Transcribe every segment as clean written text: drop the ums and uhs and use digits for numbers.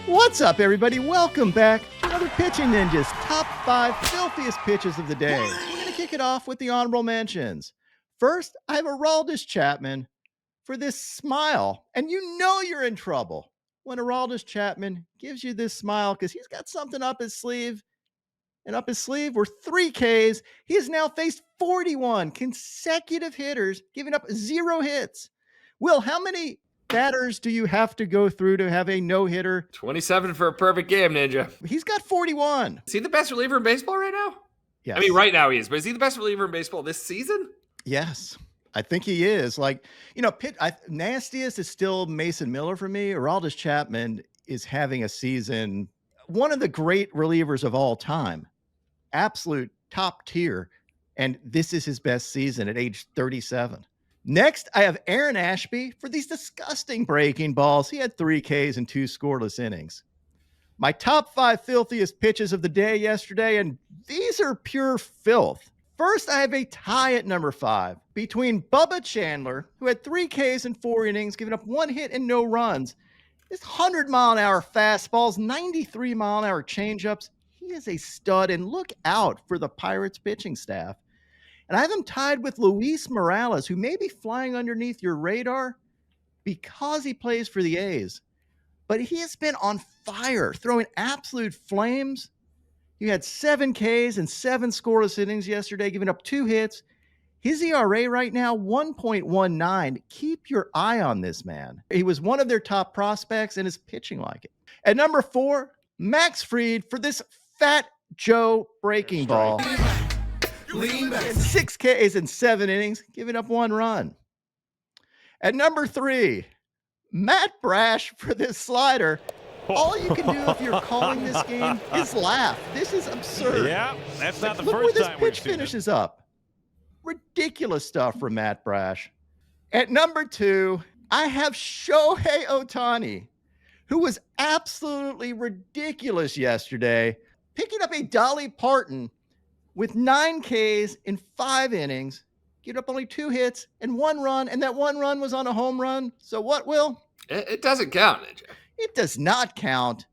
What's up, everybody? Welcome back to another Pitching Ninjas top 5 filthiest pitches of the day. We're going to kick it off with the honorable mentions. First, I have Aroldis Chapman for this smile, and you know you're in trouble when Aroldis Chapman gives you this smile because he's got something up his sleeve, and up his sleeve were 3 Ks. He has now faced 41 consecutive hitters, giving up 0 hits. Will, how many batters do you have to go through to have a no-hitter? 27 for a perfect game, Ninja. He's got 41. Is he the best reliever in baseball right now? Yes. I mean, right now he is, but is he the best reliever in baseball this season? Yes, I think he is. Nastiest is still Mason Miller for me. Aroldis Chapman is having a season, one of the great relievers of all time, absolute top tier, and this is his best season at age 37. Next, I have Aaron Ashby for these disgusting breaking balls. He had 3 Ks and 2 scoreless innings. My top 5 filthiest pitches of the day yesterday, and these are pure filth. First, I have a tie at number 5 between Bubba Chandler, who had 3 Ks and 4 innings, giving up 1 hit and no runs. His 100-mile-an-hour fastballs, 93-mile-an-hour changeups. He is a stud, and look out for the Pirates pitching staff. And I have him tied with Luis Morales, who may be flying underneath your radar because he plays for the A's. But he has been on fire, throwing absolute flames. He had 7 Ks and 7 scoreless innings yesterday, giving up 2 hits. His ERA right now, 1.19. Keep your eye on this man. He was one of their top prospects and is pitching like it. At number 4, Max Fried for this Fat Joe breaking ball. 6 Ks and 7 innings, giving up 1 run. At number 3, Matt Brash for this slider. All you can do if you're calling this game is laugh. This is absurd. Yeah, that's not the Look first where time this pitch finishes up. Ridiculous stuff from Matt Brash. At number 2, I have Shohei Ohtani, who was absolutely ridiculous yesterday, picking up a Dolly Parton with 9 Ks in 5 innings, giving up only 2 hits and 1 run, and that 1 run was on a home run. So what, Will? It doesn't count, Ninja. It does not count.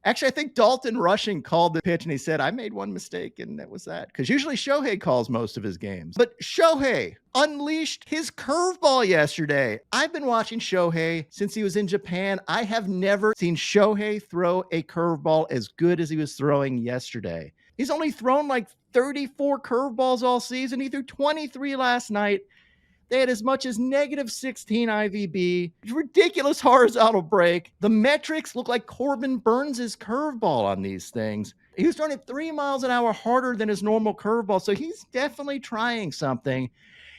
Actually, I think Dalton Rushing called the pitch, and he said, I made one mistake, and that was that. Because usually Shohei calls most of his games. But Shohei unleashed his curveball yesterday. I've been watching Shohei since he was in Japan. I have never seen Shohei throw a curveball as good as he was throwing yesterday. He's only thrown like 34 curveballs all season. He threw 23 last night. They had as much as -16 IVB. Ridiculous horizontal break. The metrics look like Corbin Burns' curveball on these things. He was throwing it 3 miles an hour harder than his normal curveball, so he's definitely trying something.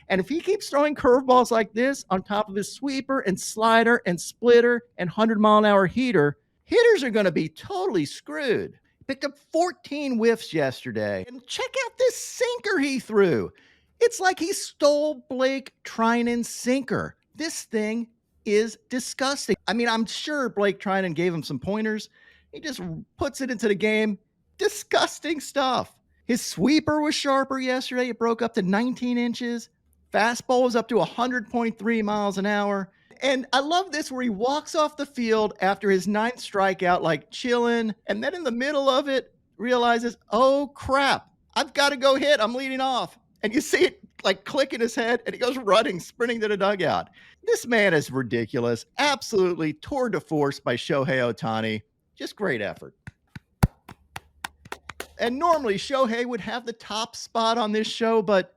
And if he keeps throwing curveballs like this on top of his sweeper and slider and splitter and 100-mile-an-hour heater, hitters are going to be totally screwed. Picked up 14 whiffs yesterday. And check out this sinker he threw. It's like he stole Blake Treinen's sinker. This thing is disgusting. I mean, I'm sure Blake Treinen gave him some pointers. He just puts it into the game. Disgusting stuff. His sweeper was sharper yesterday. It broke up to 19 inches. Fastball was up to 100.3 miles an hour. And I love this where he walks off the field after his 9th strikeout, like chilling. And then in the middle of it, realizes, oh crap, I've got to go hit. I'm leading off. And you see it like click in his head, and he goes running, sprinting to the dugout. This man is ridiculous. Absolutely tour de force by Shohei Ohtani. Just great effort. And normally Shohei would have the top spot on this show, but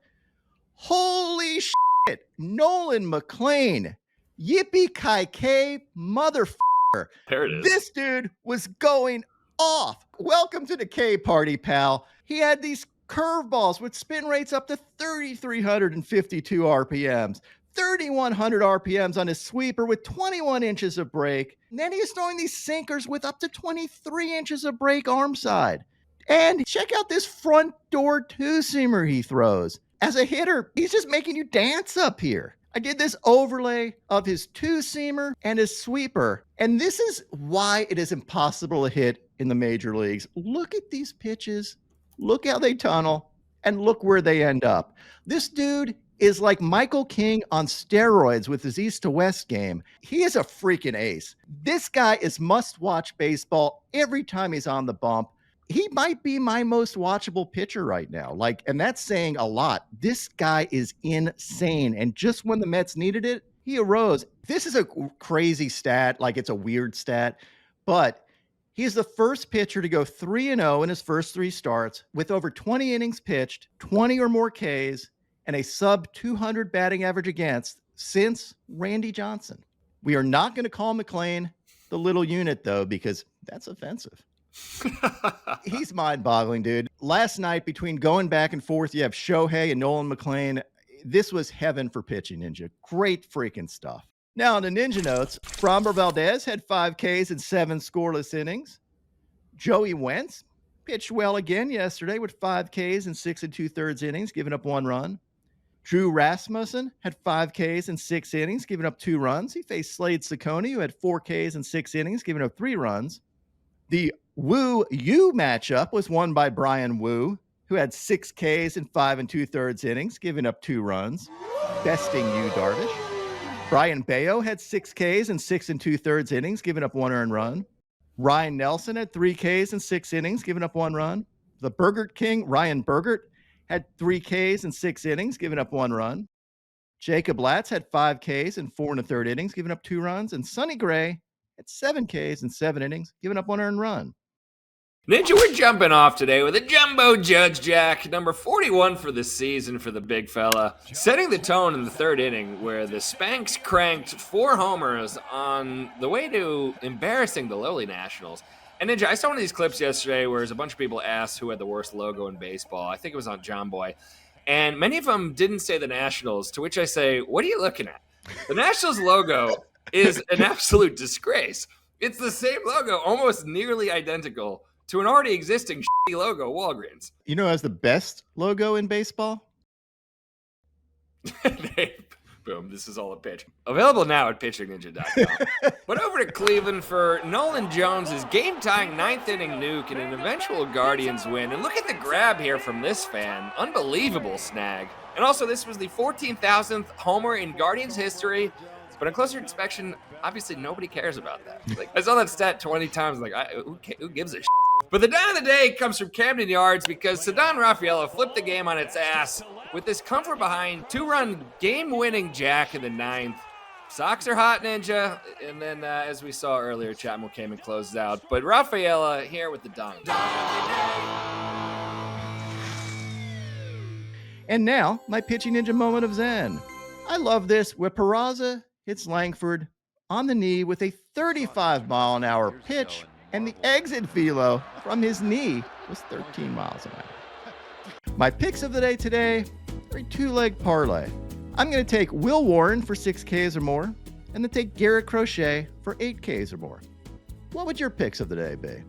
holy shit, Nolan McLean. Yippee-ki-yay, motherfucker. There it is. This dude was going off. Welcome to the K party, pal. He had these curveballs with spin rates up to 3,352 RPMs, 3,100 RPMs on his sweeper with 21 inches of break. And then he's throwing these sinkers with up to 23 inches of break arm side. And check out this front door two-seamer he throws. As a hitter, he's just making you dance up here. I did this overlay of his two-seamer and his sweeper, and this is why it is impossible to hit in the major leagues. Look at these pitches. Look how they tunnel, and look where they end up. This dude is like Michael King on steroids with his East to West game. He is a freaking ace. This guy is must-watch baseball every time he's on the bump. He might be my most watchable pitcher right now. And that's saying a lot. This guy is insane. And just when the Mets needed it, he arose. This is a crazy stat. It's a weird stat, but he's the first pitcher to go 3-0 in his first 3 starts with over 20 innings pitched, 20 or more Ks, and a sub 200 batting average against since Randy Johnson. We are not going to call McLean the little unit, though, because that's offensive. He's mind-boggling, dude. Last night, between going back and forth, you have Shohei and Nolan McLean. This was heaven for pitching, Ninja. Great freaking stuff. Now, on the Ninja notes, Framber Valdez had 5 Ks and 7 scoreless innings. Joey Wentz pitched well again yesterday with 5 Ks and 6 2/3 innings, giving up 1 run. Drew Rasmussen had 5 Ks and 6 innings, giving up 2 runs. He faced Slade Ciccone, who had 4 Ks and 6 innings, giving up 3 runs. The Wu-Yu matchup was won by Brian Wu, who had 6 Ks and 5 2/3 innings, giving up 2 runs, besting Yu Darvish. Brian Bayo had 6 Ks and 6 2/3 innings, giving up 1 earned run. Ryan Nelson had 3 Ks and 6 innings, giving up 1 run. The Burgert King, Ryan Burgert, had 3 Ks and 6 innings, giving up 1 run. Jacob Latz had 5 Ks and 4 1/3 innings, giving up 2 runs. And Sonny Gray had 7 Ks and 7 innings, giving up 1 earned run. Ninja, we're jumping off today with a jumbo Judge Jack, number 41 for the season for the big fella, setting the tone in the 3rd inning where the Spanks cranked 4 homers on the way to embarrassing the lowly Nationals. And Ninja, I saw one of these clips yesterday where there's a bunch of people asked who had the worst logo in baseball. I think it was on John Boy. And many of them didn't say the Nationals, to which I say, what are you looking at? The Nationals logo is an absolute disgrace. It's the same logo, almost nearly identical to an already existing shitty logo, Walgreens. You know who has the best logo in baseball? Boom, this is all a pitch. Available now at pitchingninja.com. But over to Cleveland for Nolan Jones' game-tying 9th inning nuke and an eventual Guardians win. And look at the grab here from this fan. Unbelievable snag. And also, this was the 14,000th homer in Guardians history. But on closer inspection, obviously nobody cares about that. I saw that stat 20 times. Who gives a shit? But the dime of the day comes from Camden Yards because Ceddanne Rafaela flipped the game on its ass with this comfort behind 2-run game-winning jack in the 9th. Sox are hot, Ninja. And then, as we saw earlier, Chapman came and closed out. But Rafaela here with the dime. And now, my pitching ninja moment of zen. I love this where Peraza hits Langford on the knee with a 35-mile-an-hour pitch, and the exit velo from his knee was 13 miles an hour. My picks of the day today are a 2-leg parlay. I'm going to take Will Warren for 6 Ks or more, and then take Garrett Crochet for 8 Ks or more. What would your picks of the day be?